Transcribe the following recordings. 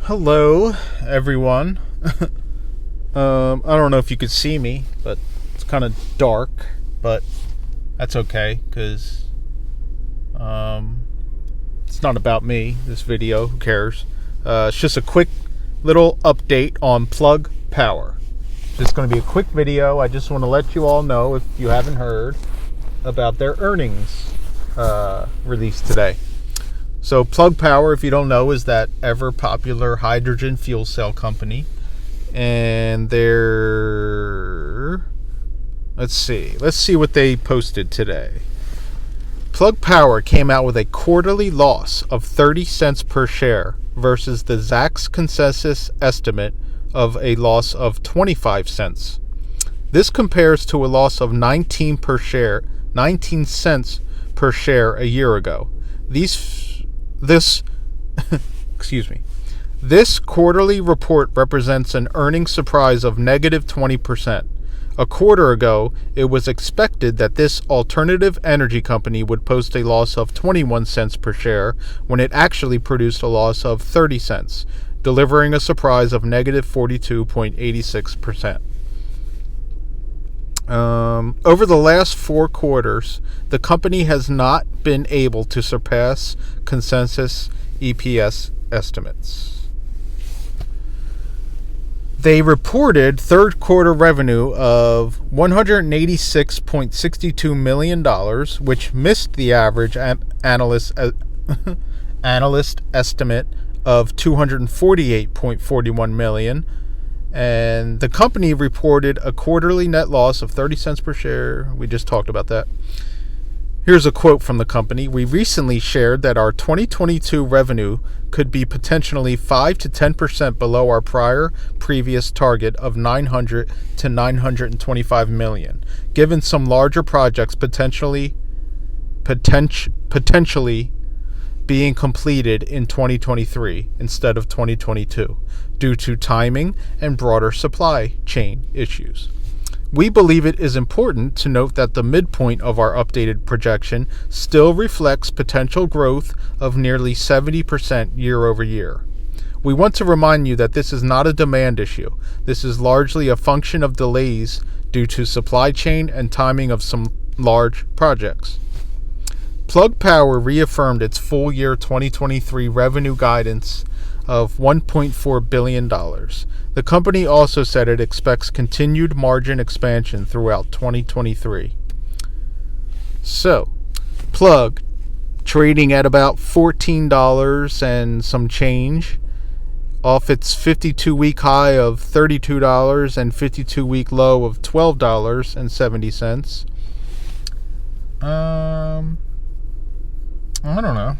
Hello, everyone. I don't know if you could see me, but it's kind of dark, but that's okay because it's not about me, this video. Who cares? It's just a quick little update on Plug Power. Just going to be a quick video. I just want to let you all know, if you haven't heard, about their earnings released today. So Plug Power, if you don't know, is that ever popular hydrogen fuel cell company. And let's see what they posted today. Plug Power came out with a quarterly loss of 30 cents per share versus the Zacks consensus estimate of a loss of 25 cents. This compares to a loss of 19 cents per share a year ago. This quarterly report represents an earnings surprise of negative 20%. A quarter ago, it was expected that this alternative energy company would post a loss of 21 cents per share when it actually produced a loss of 30 cents, delivering a surprise of negative 42.86%. Over the last 4 quarters, the company has not been able to surpass consensus EPS estimates. They reported third quarter revenue of $186.62 million, which missed the average analyst estimate of $248.41 million. And the company reported a quarterly net loss of 30 cents per share. We just talked about that. Here's a quote from the company. We recently shared that our 2022 revenue could be potentially 5 to 10% below our previous target of 900 to 925 million, given some larger projects potentially being completed in 2023 instead of 2022 due to timing and broader supply chain issues. We believe it is important to note that the midpoint of our updated projection still reflects potential growth of nearly 70% year over year. We want to remind you that this is not a demand issue. This is largely a function of delays due to supply chain and timing of some large projects. Plug Power reaffirmed its full year 2023 revenue guidance of $1.4 billion. The company also said it expects continued margin expansion throughout 2023. So, Plug trading at about $14 and some change off its 52-week high of $32 and 52-week low of $12.70. I don't know.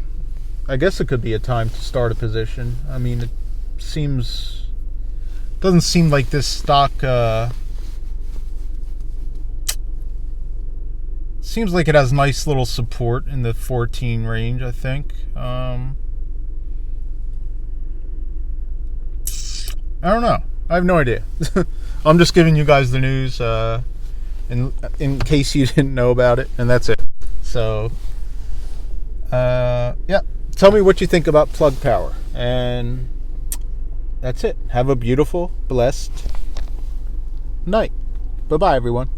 I guess it could be a time to start a position. I mean, doesn't seem like this stock seems like it has nice little support in the 14 range, I think. I don't know. I have no idea. I'm just giving you guys the news in case you didn't know about it, and that's it. So yeah, tell me what you think about Plug Power, and that's it. Have a beautiful, blessed night. Bye-bye, everyone.